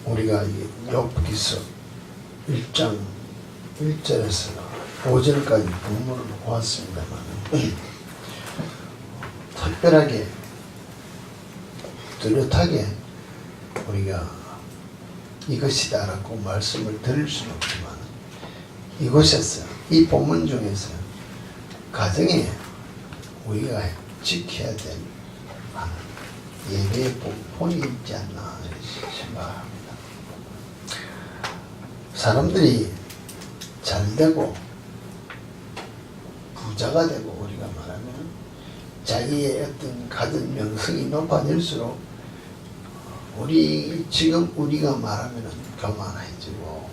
우리가 이 욥기서 1장 1절에서 5절까지 본문을 보았습니다만 특별하게 뚜렷하게 우리가 이것이다라고 말씀을 드릴 수는 없지만 이곳에서 이 본문 중에서 가정에 우리가 지켜야 될 예배의 본이 있지 않나 생각합니다. 사람들이 잘되고 부자가 되고 우리가 말하면 자기의 어떤 가진 명성이 높아질수록 지금 우리가 말하면 교만해지고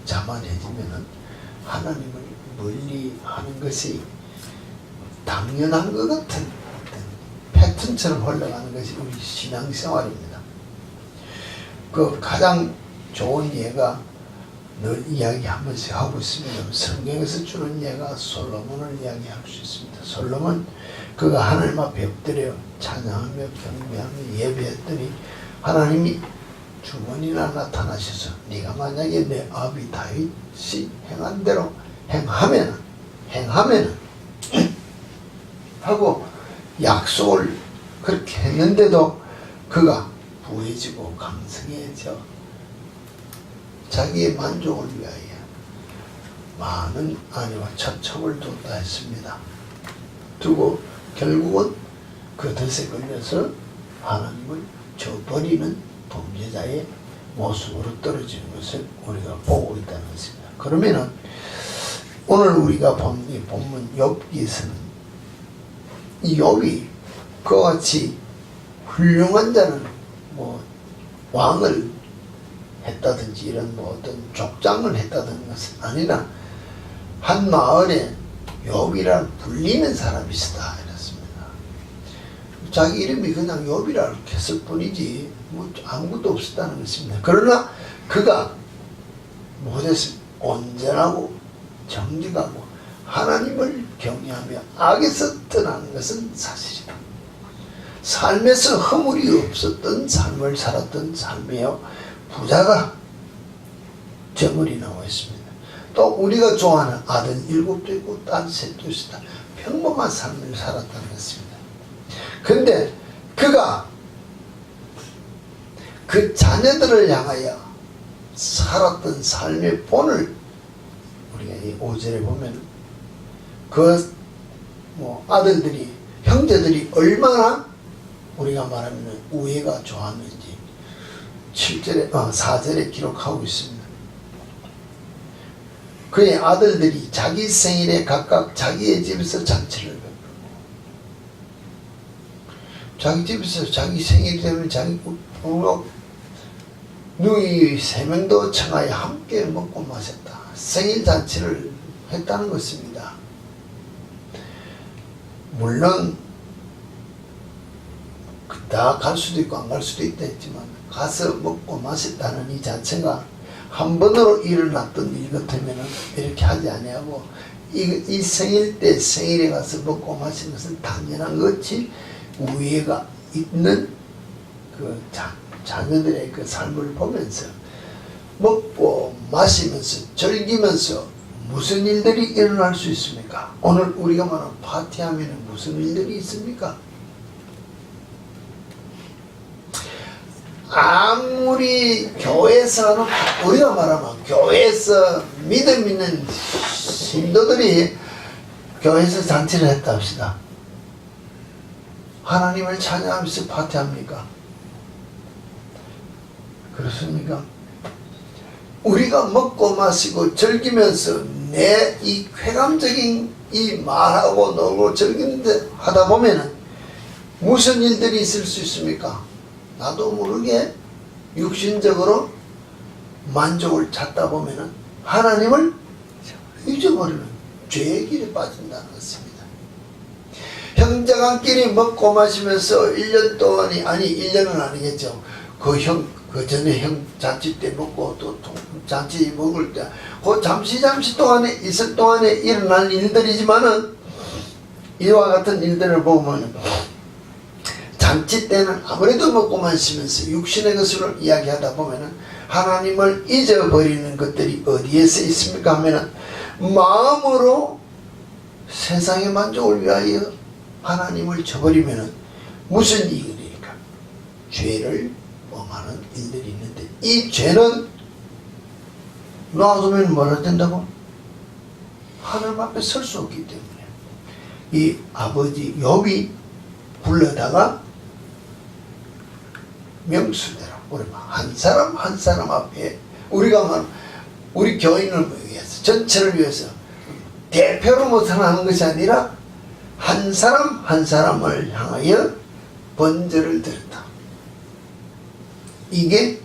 자만해지면 하나님을 멀리하는 것이 당연한 것 같은 패턴처럼 흘러가는 것이 우리 신앙생활입니다. 그 가장 좋은 예가 늘 이야기 한 번씩 하고 있습니다. 성경에서 주는 예가 솔로몬을 이야기할 수 있습니다. 솔로몬 그가 하나님 앞에 엎드려 찬양하며 경배하며 예배했더니 하나님이 두 번이나 나타나셔서 네가 만약에 내 아비 다윗이 행한 대로 행하면 하고 약속을 그렇게 했는데도 그가 부해지고 강성해져 자기의 만족을 위하여 많은 아내와 처첩을 뒀다 했습니다. 두고 결국은 그 덫에 걸려서 하나님을 저버리는 범죄자의 모습으로 떨어지는 것을 우리가 보고 있다는 것입니다. 그러면은 오늘 우리가 본 이 본문 욥기에서는 이 욥이 그와 같이 훌륭한 자는 뭐 왕을 했다든지 이런 뭐 어떤 족장을 했다는 것은 아니라 한 마을에 욥이라 불리는 사람이 있었다 이랬습니다. 자기 이름이 그냥 욥이라 했을 뿐이지 뭐 아무것도 없었다는 것입니다. 그러나 그가 무엇에서 온전하고 정직하고 하나님을 경외하며 악에서 떠나는 것은 사실이다. 삶에서 허물이 없었던 삶을 살았던 삶이요 부자가 재물이 나와 있습니다. 또 우리가 좋아하는 아들 7도 있고 딸 3도 있다. 평범한 삶을 살았다는 것입니다. 근데 그가 그 자녀들을 향하여 살았던 삶의 본을 우리가 이 5절에 보면 그 뭐 아들들이 형제들이 얼마나 우리가 말하면 우애가 좋았는지 4절에 기록하고 있습니다. 그의 아들들이 자기 생일에 각각 자기의 집에서 잔치를 베풀고 자기 집에서 자기 생일 되면 자기 누이 3명도 청하에 함께 먹고 마셨다. 생일 잔치를 했다는 것입니다. 물론 다 갈 수도 있고 안 갈 수도 있다 했지만 가서 먹고 마셨다는 이 자체가 한 번으로 일어났던 일 같으면 이렇게 하지 아니하고 이 생일 때 생일에 가서 먹고 마시는 것은 당연한 것이 우애가 있는 그 자녀들의 그 삶을 보면서 먹고 마시면서 즐기면서 무슨 일들이 일어날 수 있습니까? 오늘 우리가 말하는 파티하면 무슨 일들이 있습니까? 아무리 교회에서 우리가 말하면 교회에서 믿음 있는 신도들이 교회에서 잔치를 했다 합시다. 하나님을 찬양하면서 파티합니까? 그렇습니까? 우리가 먹고 마시고 즐기면서 내 이 쾌감적인 이 말하고 놀고 즐기는데 하다 보면은 무슨 일들이 있을 수 있습니까? 나도 모르게 육신적으로 만족을 찾다 보면은 하나님을 잊어버리는 죄의 길에 빠진다는 것입니다. 형제간끼리 먹고 마시면서 1년 동안이 아니 1년은 아니겠죠. 그 전에 형 잔치 때 먹고 또 잔치 먹을 때 그 잠시 동안에 있을 동안에 일어날 일들이지만은 이와 같은 일들을 보면 잔치 때는 아무래도 먹고 마시면서 육신의 것을 이야기하다 보면은 하나님을 잊어버리는 것들이 어디에서 있습니까 하면은 마음으로 세상의 만족을 위하여 하나님을 저버리면은 무슨 이익이 되니까 죄를 범하는 일들이 있는데, 이 죄는 놔두면 뭐라 된다고? 하나님 앞에 설 수 없기 때문에 이 아버지 욥이 불러다가 명수대로 우리 한 사람 한 사람 앞에 우리가 우리 교인을 위해서 전체를 위해서 대표로 나타나는 것이 아니라 한 사람 한 사람을 향하여 번제를 드렸다. 이게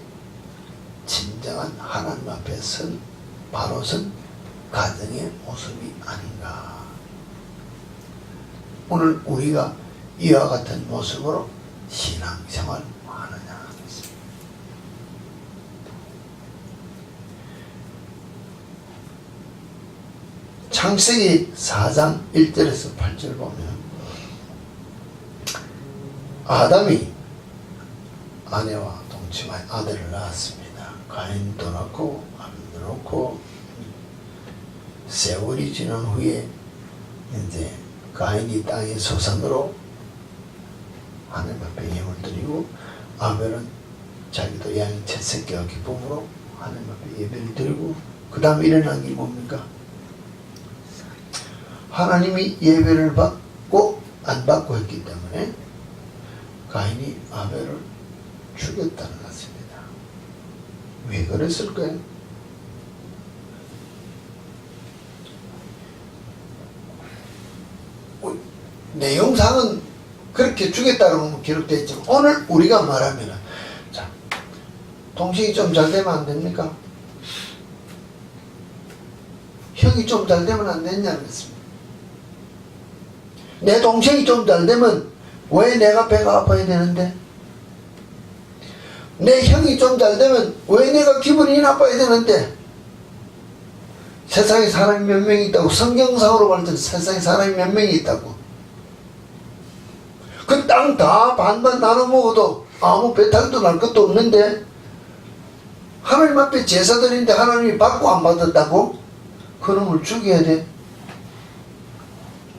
진정한 하나님 앞에 선 바로 선 가정의 모습이 아닌가. 오늘 우리가 이와 같은 모습으로 신앙생활 하느냐 하겠습니다. 창세기 4장 1절에서 8절 보면 아담이 아내와 동침하여 아들을 낳았습니다. 가인도 낳고 아벨도 낳고 세월이 지난 후에 이제 가인이 땅의 소산으로 하나님 앞에 예물을 드리고 아벨은 자기도 양의 채새끼와 기쁨으로 하나님 앞에 예배를 드리고 그 다음에 일어난 게 뭡니까? 하나님이 예배를 받고 안 받고 했기 때문에 가인이 아벨을 죽였다는 것입니다. 왜 그랬을까요? 내용상은 그렇게 죽였다고 기록되어 있지만 오늘 우리가 말하면 자, 동생이 좀 잘 되면 안 됩니까? 형이 좀 잘 되면 안 되냐는 것입니다. 내 동생이 좀 잘 되면 왜 내가 배가 아파야 되는데? 내 형이 좀 잘 되면 왜 내가 기분이 나빠야 되는데? 세상에 사람이 몇 명이 있다고, 성경상으로 볼 때 세상에 사람이 몇 명이 있다고. 그 땅 다 반반 나눠 먹어도 아무 배탈도 날 것도 없는데 하나님 앞에 제사드리는데 하나님이 받고 안 받았다고? 그놈을 죽여야 돼.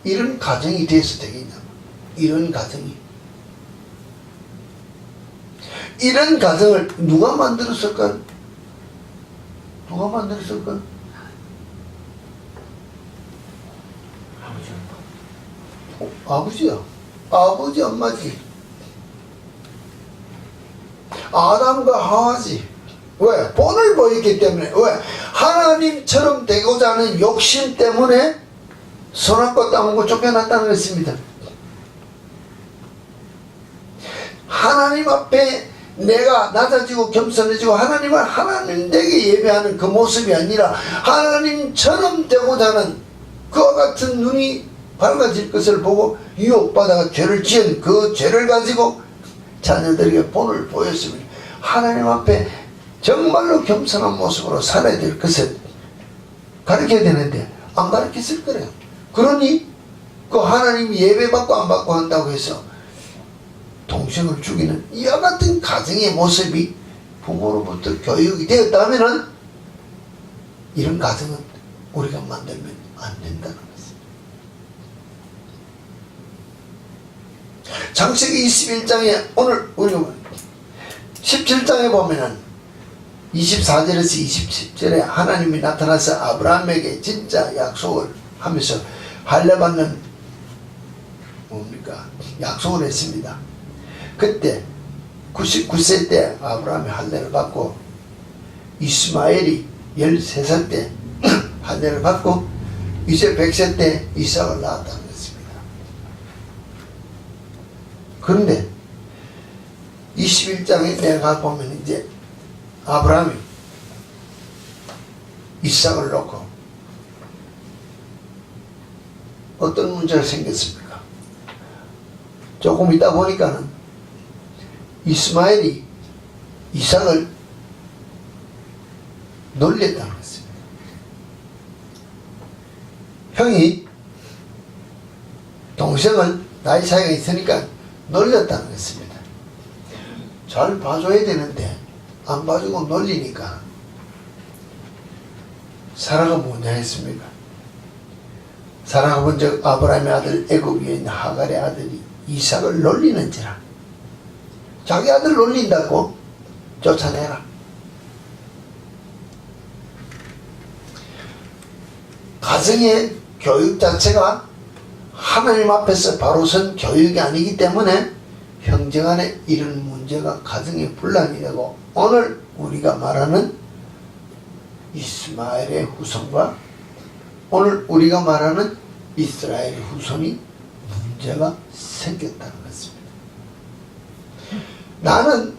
이런 가정이 돼서 되겠냐? 이런 가정이. 이런 가정을 누가 만들었을까? 누가 만들었을까? 아버지야. 아버지 엄마지. 아담과 하와지. 왜? 본을 보였기 때문에. 왜? 하나님처럼 되고자 하는 욕심 때문에 손아귀 따먹고 쫓겨났다는 것입니다. 하나님 앞에 내가 낮아지고 겸손해지고 하나님을 하나님 되게 예배하는 그 모습이 아니라 하나님처럼 되고자 하는 그와 같은 눈이 밝아질 것을 보고 유혹받아가 죄를 지은 그 죄를 가지고 자녀들에게 본을 보였습니다. 하나님 앞에 정말로 겸손한 모습으로 살아야 될 것을 가르쳐야 되는데 안 가르쳤을 거래요. 그러니 그 하나님이 예배받고 안 받고 한다고 해서 동생을 죽이는 이와 같은 가정의 모습이 부모로부터 교육이 되었다면 이런 가정은 우리가 만들면 안 된다는 것입니다. 창세기 21장에 오늘 우리가 17장에 보면은 24절에서 27절에 하나님이 나타나서 아브라함에게 진짜 약속을 하면서 할례받는 뭡니까? 약속을 했습니다. 그때 99세 때 아브라함이 할례를 받고 이스마엘이 13살 때 할례를 받고 이제 100세 때 이삭을 낳았다는 것입니다. 그런데 21장에 내가 보면 이제 아브라함이 이삭을 놓고 어떤 문제가 생겼습니까? 조금 있다 보니까는 이스마엘이 이삭을 놀렸다는 것입니다. 형이 동생을 나이 차이가 있으니까 놀렸다는 것입니다. 잘 봐줘야 되는데 안 봐주고 놀리니까 사라가 뭐냐 했습니까? 사라가 먼저 아브라함의 아들 애굽에 있는 하갈의 아들이 이삭을 놀리는지라. 자기 아들 놀린다고 쫓아내라. 가정의 교육 자체가 하나님 앞에서 바로 선 교육이 아니기 때문에 형제간에 이런 문제가 가정의 분란이 되고, 오늘 우리가 말하는 이스마엘의 후손과 오늘 우리가 말하는 이스라엘의 후손이 문제가 생겼다는 것입니다. 나는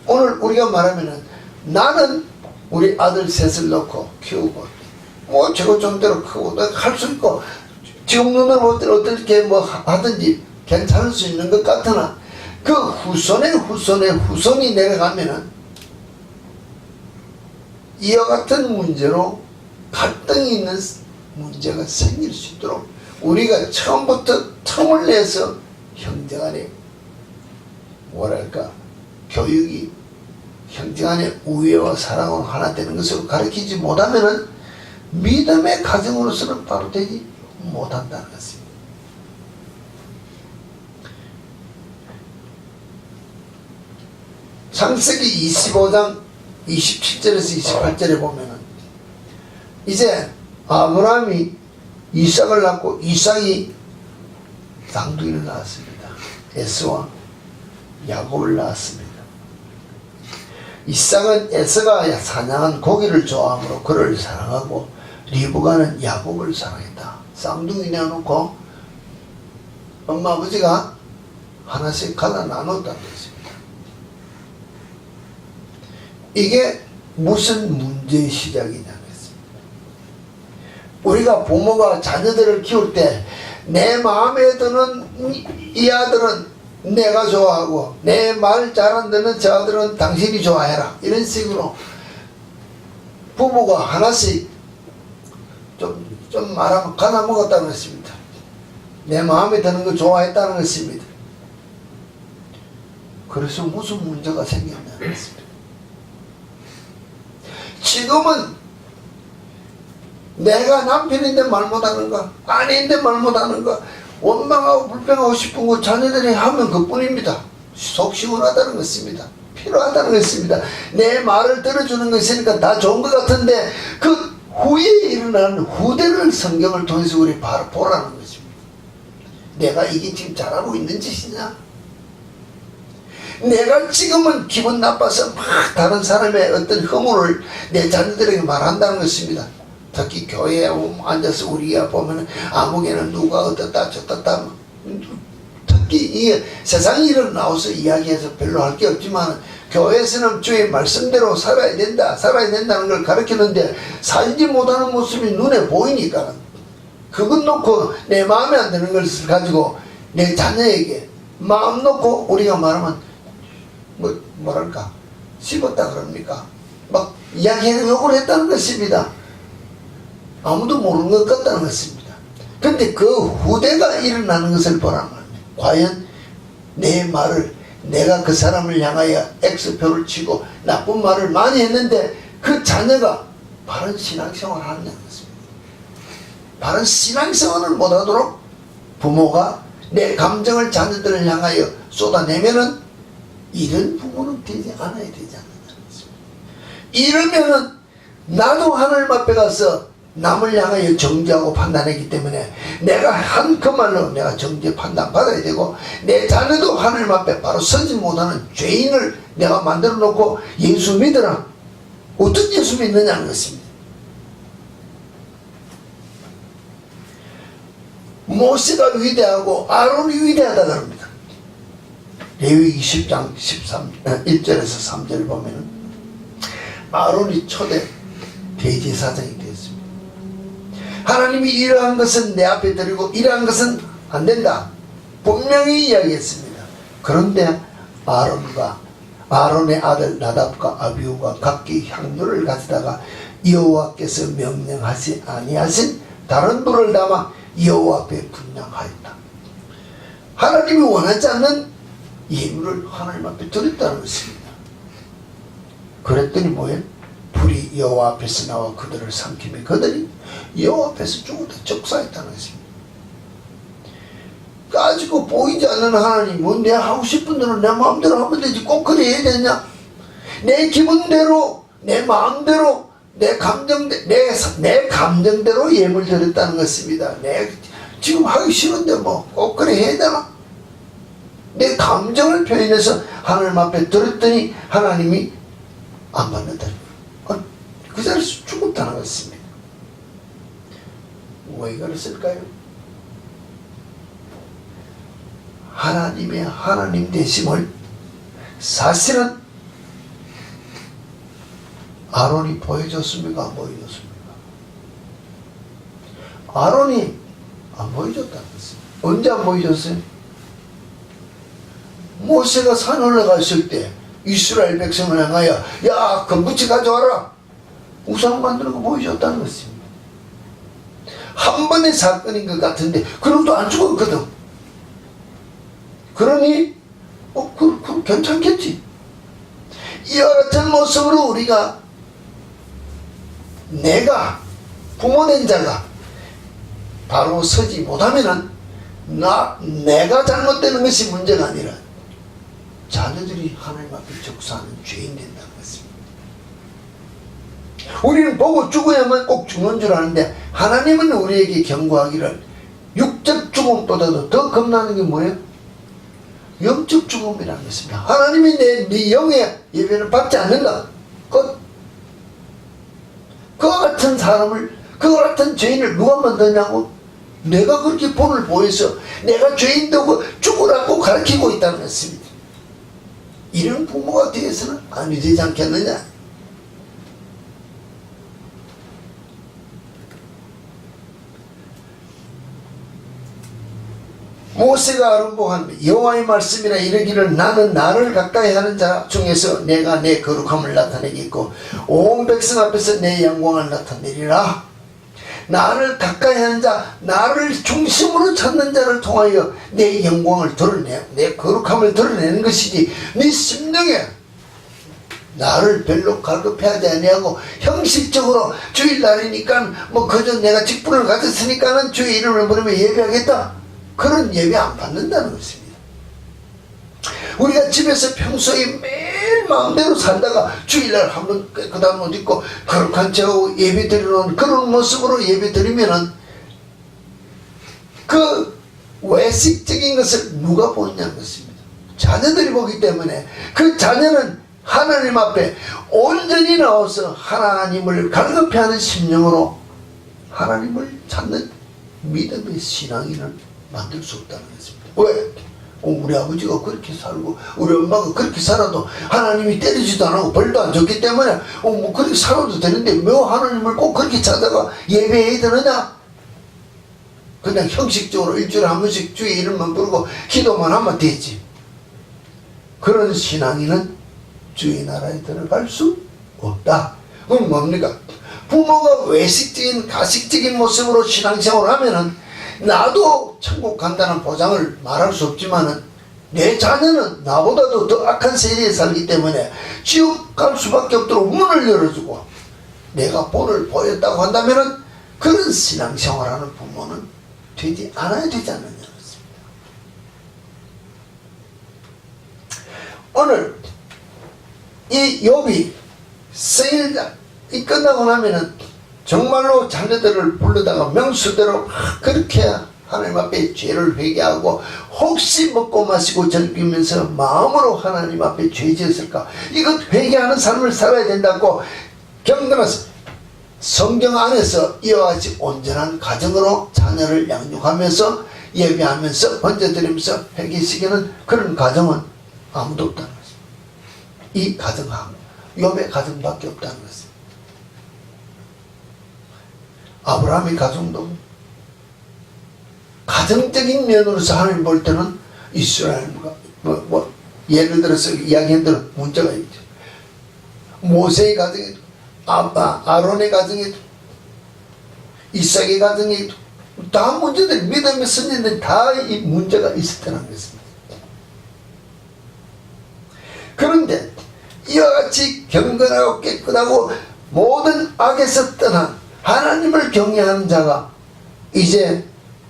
오늘 우리가 말하면은 나는 우리 아들 셋을 놓고 키우고 뭐 저거 좀대로 크고 할 수 있고 지금 눈으로 어떻게 뭐 하든지 괜찮을 수 있는 것 같으나 그 후손의 후손이 내려가면은 이와 같은 문제로 갈등이 있는 문제가 생길 수 있도록 우리가 처음부터 틈을 내서 형제간에 뭐랄까 교육이 형제간의 우애와 사랑으로 하나 되는 것으로 가르치지 못하면은 믿음의 가정으로서는 바로 되지 못한다는 것입니다. 창세기 25장 27절에서 28절에 보면은 이제 아브라함이 이삭을 낳고 이삭이 쌍둥이를 낳았습니다. 에서와 야곱을 낳았습니다. 이삭은 에서가 사냥한 고기를 좋아하므로 그를 사랑하고 리브가는 야곱을 사랑했다. 쌍둥이 내어놓고 엄마 아버지가 하나씩 갈아 나눴다는 것입니다. 이게 무슨 문제의 시작이냐는 것입니다. 우리가 부모가 자녀들을 키울 때 내 마음에 드는 이 아들은 내가 좋아하고 내 말 잘 듣는 저 아들은 당신이 좋아해라, 이런 식으로 부모가 하나씩 좀 말하면 가다 먹었다는 것입니다. 내 마음에 드는 거 좋아했다는 것입니다. 그래서 무슨 문제가 생겼냐는 것입니다. 지금은 내가 남편인데 말 못하는가, 아내인데 말 못하는가, 원망하고 불평하고 싶은 거 자녀들이 하면 그뿐입니다. 속 시원하다는 것입니다. 필요하다는 것입니다. 내 말을 들어주는 것이니까 다 좋은 것 같은데 그 후에 일어나는 후대를 성경을 통해서 우리 바로 보라는 것입니다. 내가 이게 지금 잘하고 있는 짓이냐? 내가 지금은 기분 나빠서 막 다른 사람의 어떤 허물을 내 자녀들에게 말한다는 것입니다. 특히 교회에 앉아서 우리가 보면 아무개는 누가 어떻다 저떻다, 특히 이 세상 일을 나와서 이야기해서 별로 할 게 없지만 교회에서는 주의 말씀대로 살아야 된다는 걸 가르치는데 살지 못하는 모습이 눈에 보이니까 그것 놓고 내 마음에 안 드는 것을 가지고 내 자녀에게 마음 놓고 우리가 말하면 뭐랄까 씹었다 그럽니까? 막 이야기해서 욕을 했다는 것입니다. 아무도 모르는 것 같다는 것입니다. 그런데 그 후대가 일어나는 것을 보라는 겁니다. 과연 내 말을, 내가 그 사람을 향하여 X표를 치고 나쁜 말을 많이 했는데 그 자녀가 바른 신앙생활을 하느냐는 것입니다. 바른 신앙생활을 못하도록 부모가 내 감정을 자녀들을 향하여 쏟아내면은 이런 부모는 되지 않아야 되지 않는다는 것입니다. 이러면은 나도 하나님 앞에 가서 남을 향하여 정죄하고 판단했기 때문에 내가 한 그 말로 내가 정죄 판단 받아야 되고 내 자녀도 하나님 앞에 바로 서지 못하는 죄인을 내가 만들어 놓고 예수 믿으라. 어떤 예수 믿느냐는 것입니다. 모세가 위대하고 아론이 위대하다 그럽니다. 레위기 10장 1절에서 3절 보면은 아론이 초대 대제사장이 되었습니다. 하나님이 이러한 것은 내 앞에 드리고 이러한 것은 안 된다 분명히 이야기했습니다. 그런데 아론의 아들 나답과 아비후가 각기 향료를 가져다가 여호와께서 명령하지 아니하신 다른 불을 담아 여호와 앞에 분향하였다. 하나님이 원하지 않는 예물을 하나님 앞에 드렸다는 것입니다. 그랬더니 뭐예요? 불이 여호와 앞에서 나와 그들을 삼키며 그들이 여호와 앞에서 죽어도 적사했다는 것입니다. 가지고 보이지 않는 하나님은 내 하고 싶은 대로 내 마음대로 하면 되지 꼭 그래 해야 되냐? 내 기분대로 내 마음대로 내 감정대로 예물 드렸다는 것입니다. 내 지금 하기 싫은데 뭐 꼭 그래 해야 되나? 내 감정을 표현해서 하나님 앞에 드렸더니 하나님이 안 받는다. 그 자리에서 죽었다는 것입니다. 왜 그랬을까요? 하나님의 하나님 되심을 사실은 아론이 보여줬습니까? 안 보여줬습니까? 아론이 안 보여줬다는 것입니다. 언제 안 보여줬어요? 모세가 산 올라갔을 때 이스라엘 백성을 향하여 야 금붙이 가져와라 우상 만드는 거 보여줬다는 것입니다. 한 번의 사건인 것 같은데 그럼도 안 죽었거든. 그러니 그럼 괜찮겠지. 이와 같은 모습으로 우리가 내가 부모된 자가 바로 서지 못하면은 내가 잘못되는 것이 문제가 아니라 자녀들이 하나님 앞에 적사하는 죄인 된다는 것입니다. 우리는 보고 죽어야만 꼭 죽는 줄 아는데 하나님은 우리에게 경고하기를 육적 죽음보다도 더 겁나는 게 뭐예요? 영적 죽음이라는 것입니다. 하나님이 네 영의 예배를 받지 않는다. 그와 같은 사람을, 그와 같은 죄인을 누가 만드냐고? 내가 그렇게 본을 보여서 내가 죄인 되고 죽으라고 가르치고 있다는 것입니다. 이런 부모가 되어서는 안 되지 않겠느냐? 모세가 아론보한 여호와의 말씀이라 이르기를 나는 나를 가까이 하는 자 중에서 내가 내 거룩함을 나타내겠고 온 백성 앞에서 내 영광을 나타내리라. 나를 가까이 하는 자, 나를 중심으로 찾는 자를 통하여 내 영광을 드러내, 내 거룩함을 드러내는 것이지 네 심령에 나를 별로 갈급해하지 아니하고 형식적으로 주일날이니까 뭐 그저 내가 직분을 가졌으니까는 주의 이름을 부르며 예배하겠다. 그런 예배 안 받는다는 것입니다. 우리가 집에서 평소에 매일 마음대로 살다가 주일날 한번 깨끗한 옷 입고 거룩한 척하고 예배 드리는 그런 모습으로 예배 드리면은 그 외식적인 것을 누가 보느냐는 것입니다. 자녀들이 보기 때문에 그 자녀는 하나님 앞에 온전히 나와서 하나님을 갈급해하는 심령으로 하나님을 찾는 믿음의 신앙인을 만들 수 없다는 것입니다. 왜? 우리 아버지가 그렇게 살고 우리 엄마가 그렇게 살아도 하나님이 때리지도 안 하고 벌도 안 줬기 때문에 뭐 그렇게 살아도 되는데 왜 하나님을 꼭 그렇게 찾아가 예배해야 되느냐? 그냥 형식적으로 일주일에 한 번씩 주의 이름만 부르고 기도만 하면 되지. 그런 신앙인은 주의 나라에 들어갈 수 없다. 그럼 뭡니까? 부모가 외식적인 가식적인 모습으로 신앙생활을 하면은 나도 천국 간다는 보장을 말할 수 없지만은 내 자녀는 나보다도 더 악한 세대에 살기 때문에 지옥 갈 수밖에 없도록 문을 열어주고 내가 본을 보였다고 한다면은 그런 신앙생활하는 부모는 되지 않아야 되지 않느냐는 것입니다. 오늘 이 욥이 생일이 끝나고 나면은 정말로 자녀들을 불러다가 명수대로 그렇게 하나님 앞에 죄를 회개하고 혹시 먹고 마시고 즐기면서 마음으로 하나님 앞에 죄 지었을까? 이것 회개하는 삶을 살아야 된다고 경건해서 성경 안에서 이와 같이 온전한 가정으로 자녀를 양육하면서 예배하면서 번제드리면서 회개시키는 그런 가정은 아무도 없다는 것입니다. 이 가정하고 욥의 가정밖에 없다는 것입니다. 아브라함의 가정도 가정적인 면으로서 하나님 볼 때는 이스라엘과 예를 들어서 이야기한 대로 문제가 있죠. 모세의 가정에도 아론의 가정에도 이삭의 가정에도 다 문제들, 믿음의 선진들이 다 이 문제가 있었다는 것입니다. 그런데 이와 같이 경건하고 깨끗하고 모든 악에서 떠난 하나님을 경외하는 자가 이제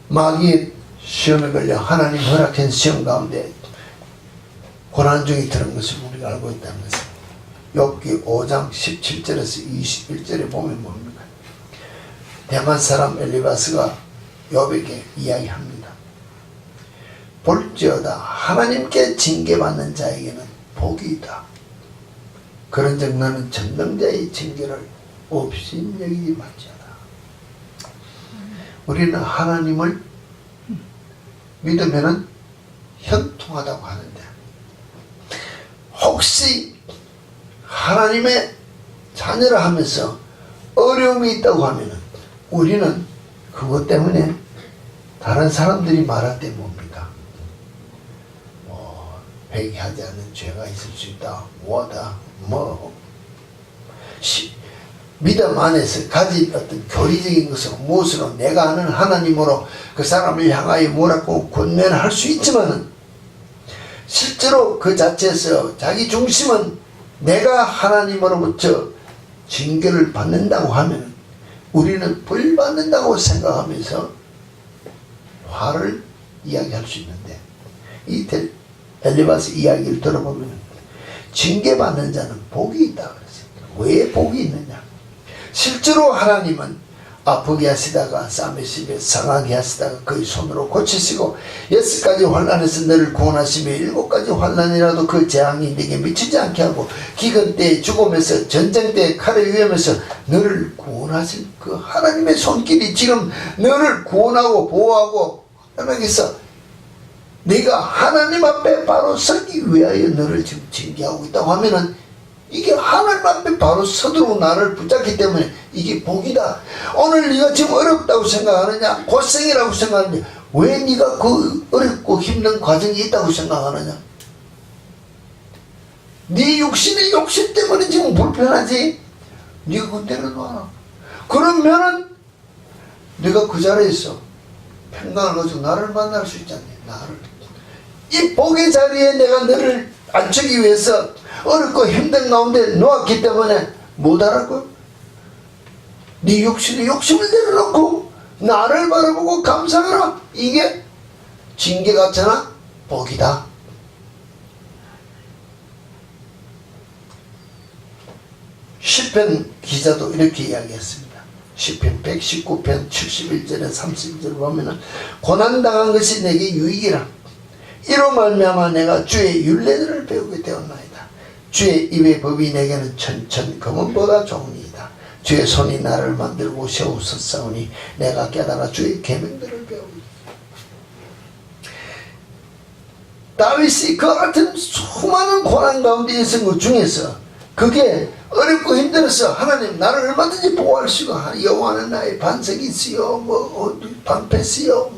마귀의 시험에 걸려 하나님 허락한 시험 가운데 고난 중에 들은 것을 우리가 알고 있다는 것입니다. 욥기 5장 17절에서 21절에 보면 뭡니까? 대만 사람 엘리바스가 욥에게 이야기합니다. 볼지어다 하나님께 징계받는 자에게는 복이 있다. 그런즉 나는 전능자의 징계를 없이 여기지 말지어다. 우리는 하나님을 믿으면은 현통하다고 하는데, 혹시 하나님의 자녀를 하면서 어려움이 있다고 하면은 우리는 그것 때문에 다른 사람들이 말할 때 뭡니까? 회개하지 않는 죄가 있을 수 있다. 뭐다. 믿음 안에서 가진 어떤 교리적인 것으로 무엇으로 내가 아는 하나님으로 그 사람을 향하여 뭐라고 권면할 수 있지만은 실제로 그 자체에서 자기 중심은 내가 하나님으로부터 징계를 받는다고 하면 우리는 벌 받는다고 생각하면서 화를 이야기할 수 있는데, 이 엘리바스 이야기를 들어보면 징계받는 자는 복이 있다 그랬습니다. 왜 복이 있느냐? 실제로 하나님은 아프게 하시다가 싸매시며 상하게 하시다가 그의 손으로 고치시고 6가지 환난에서 너를 구원하시며 7가지 환난이라도 그 재앙이 네게 미치지 않게 하고 기근 때에 죽음에서 전쟁 때에 칼의 위험에서 너를 구원하실 그 하나님의 손길이 지금 너를 구원하고 보호하고 하나님께서 네가 하나님 앞에 바로 서기 위하여 너를 지금 징계하고 있다고 하면은 이게 하나님 앞에 바로 서도록 나를 붙잡기 때문에 이게 복이다. 오늘 네가 지금 어렵다고 생각하느냐, 고생이라고 생각하느냐, 왜 네가 그 어렵고 힘든 과정이 있다고 생각하느냐? 네 육신의 욕심 때문에 지금 불편하지? 네가 그거 내려놔라. 그러면은 네가 그 자리에서 평강을 가지고 나를 만날 수 있잖니. 나를. 이 복의 자리에 내가 너를 앉히기 위해서 어렵고 힘든 가운데 놓았기 때문에 못하라고? 네 욕심의 욕심을 내려놓고 나를 바라보고 감사하라. 이게 징계 같잖아? 복이다. 시편 기자도 이렇게 이야기했습니다. 시편 119편 71절에 31절을 보면은 고난당한 것이 내게 유익이라. 이로 말미암아 내가 주의 율례들을 배우게 되었나이다. 주의 입의 법이 내게는 천천 금은보다 좋으니이다. 주의 손이 나를 만들고 세우셨사오니 내가 깨달아 주의 계명들을 배우리이다. 다윗이 그 같은 수많은 고난 가운데 있은 것 중에서 그게 어렵고 힘들어서 하나님 나를 얼마든지 보호할 수가, 여호와는 나의 반석이시여 방패시여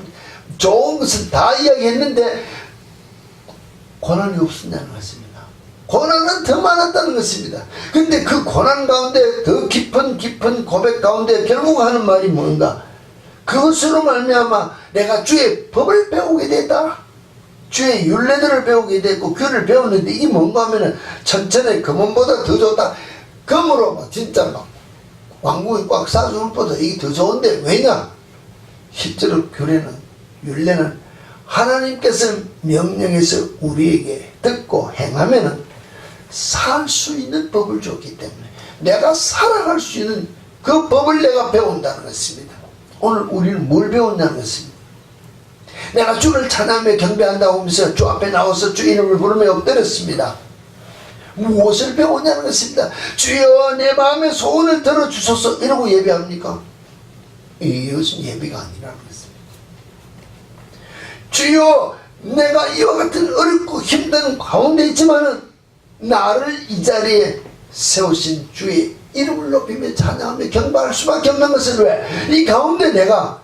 좋은 것은 다 이야기했는데 고난이 없었냐는 것입니다. 고난은 더 많았다는 것입니다. 근데 그 고난 가운데 더 깊은 고백 가운데 결국 하는 말이 뭔가? 그것으로 말미암아 내가 주의 법을 배우게 됐다. 주의 율례들을 배우게 됐고 그를 배웠는데 이게 뭔가 하면은 천천의 금은보다 더 좋다. 금으로 막 진짜 막 왕궁이 꽉 싸줄 것보다 이게 더 좋은데 왜냐? 실제로 율례는 하나님께서 명령해서 우리에게 듣고 행하면은 살 수 있는 법을 줬기 때문에 내가 살아갈 수 있는 그 법을 내가 배운다는 것입니다. 오늘 우리는 뭘 배웠냐는 것입니다. 내가 주를 찬양하며 경배한다고 하면서 주 앞에 나와서 주 이름을 부르며 엎드렸습니다. 무엇을 배웠냐는 것입니다. 주여 내 마음의 소원을 들어주소서 이러고 예배합니까? 이것은 예배가 아니라는 것입니다. 주여 내가 이와 같은 어렵고 힘든 가운데 있지만은 나를 이 자리에 세우신 주의 이름을 높이며 찬양하며 경배할 수밖에 없는 것은 왜? 이 가운데 내가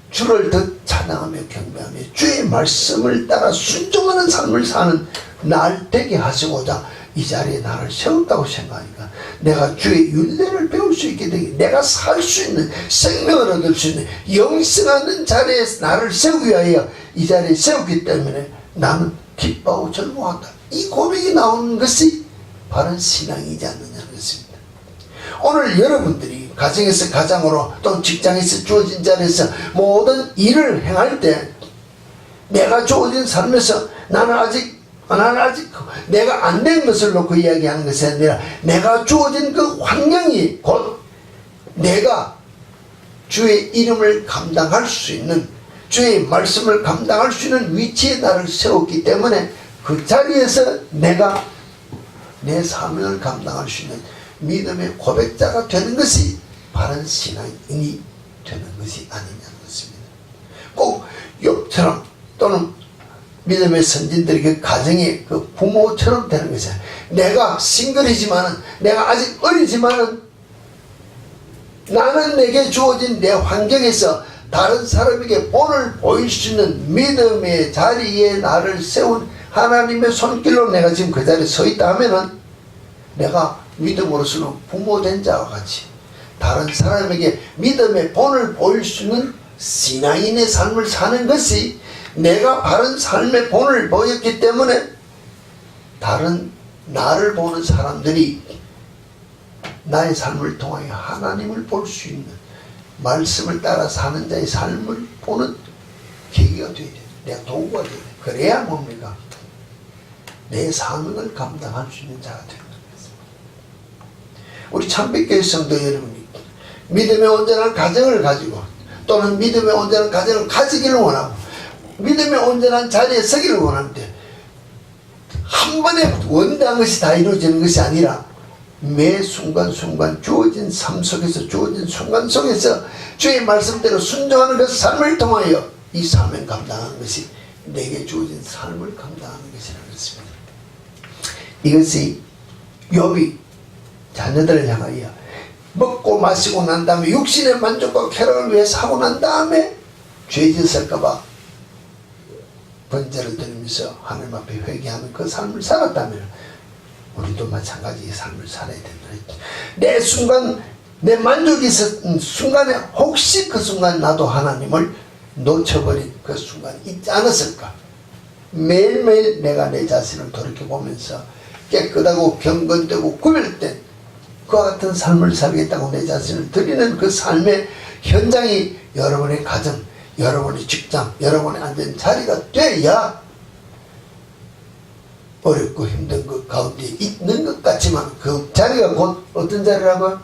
주를 더 찬양하며 경배하며 주의 말씀을 따라 순종하는 삶을 사는 날 되게 하시고자 이 자리에 나를 세웠다고 생각하니까 내가 주의 윤례를 배울 수 있게 되기, 내가 살 수 있는, 생명을 얻을 수 있는 영생하는 자리에 나를 세우기 위하여 이 자리에 세웠기 때문에 나는 기뻐하고 절망한다. 이 고백이 나오는 것이 바른 신앙이지 않느냐는 것입니다. 오늘 여러분들이 가정에서 가장으로 또는 직장에서 주어진 자리에서 모든 일을 행할 때 내가 주어진 삶에서 나는 아직 내가 안 된 것을 놓고 이야기하는 것이 아니라 내가 주어진 그 환경이 곧 내가 주의 이름을 감당할 수 있는, 주의 말씀을 감당할 수 있는 위치에 나를 세웠기 때문에 그 자리에서 내가 내 사명을 감당할 수 있는 믿음의 고백자가 되는 것이 바른 신앙인이 되는 것이 아니냐는 것입니다. 꼭 욥처럼 또는 믿음의 선진들이 그 가정의 그 부모처럼 되는 것이야. 내가 싱글이지만은, 내가 아직 어리지만은 나는 내게 주어진 내 환경에서 다른 사람에게 본을 보일 수 있는 믿음의 자리에 나를 세운 하나님의 손길로 내가 지금 그 자리에 서 있다 하면은 내가 믿음으로서는 부모된 자와 같이 다른 사람에게 믿음의 본을 보일 수 있는 신앙인의 삶을 사는 것이, 내가 바른 삶의 본을 보였기 때문에 다른 나를 보는 사람들이 나의 삶을 통하여 하나님을 볼 수 있는, 말씀을 따라 사는 자의 삶을 보는 계기가 되어야 돼. 내가 도구가 되어야 돼. 그래야 뭡니까? 내 사명을 감당할 수 있는 자가 되는 것입니다. 우리 참빛교회 성도 여러분이 믿음의 온전한 가정을 가지고 또는 믿음의 온전한 가정을 가지기를 원하고 믿음의 온전한 자리에 서기를 원하는데, 한 번에 원대한 것이 다 이루어지는 것이 아니라 매 순간순간 주어진 삶 속에서, 주어진 순간 속에서 주의 말씀대로 순종하는 그 삶을 통하여 이 사명 감당하는 것이 내게 주어진 삶을 감당하는 것이라는 것입니다. 이것이 욥이 자녀들을 향하여 먹고 마시고 난 다음에 육신의 만족과 쾌락을 위해서 하고 난 다음에 죄 짓을까봐 번제를 드리면서 하나님 앞에 회개하는 그 삶을 살았다면 우리도 마찬가지의 삶을 살아야 된다. 내 순간, 내 만족이 있었던 순간에 혹시 그 순간 나도 하나님을 놓쳐버린 그 순간이 있지 않았을까? 매일매일 내가 내 자신을 돌이켜보면서 깨끗하고 경건되고 구별된 그와 같은 삶을 살겠다고 내 자신을 드리는 그 삶의 현장이 여러분의 가정, 여러분의 직장, 여러분의 앉은 자리가 돼야 어렵고 힘든 것 가운데 있는 것 같지만 그 자리가 곧 어떤 자리라고?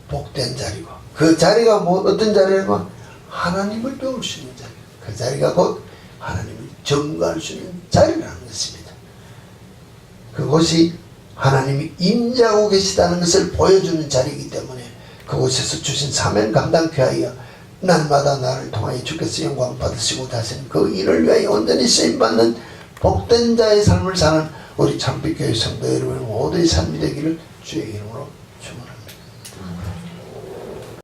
복된 자리고, 그 자리가 뭐 어떤 자리라고? 하나님을 배울 수 있는 자리. 그 자리가 곧 하나님을 증거할 수 있는 자리라는 것입니다. 그곳이 하나님이 임재하고 계시다는 것을 보여주는 자리이기 때문에 그곳에서 주신 사명 감당 귀하여 날마다 나를 통하여 주께서 영광 받으시고 다시는 그 일을 위하여 온전히 쓰임받는 복된 자의 삶을 사는 우리 참빛교회 성도 여러분 모두의 삶이 되기를 주의 이름으로 축원합니다.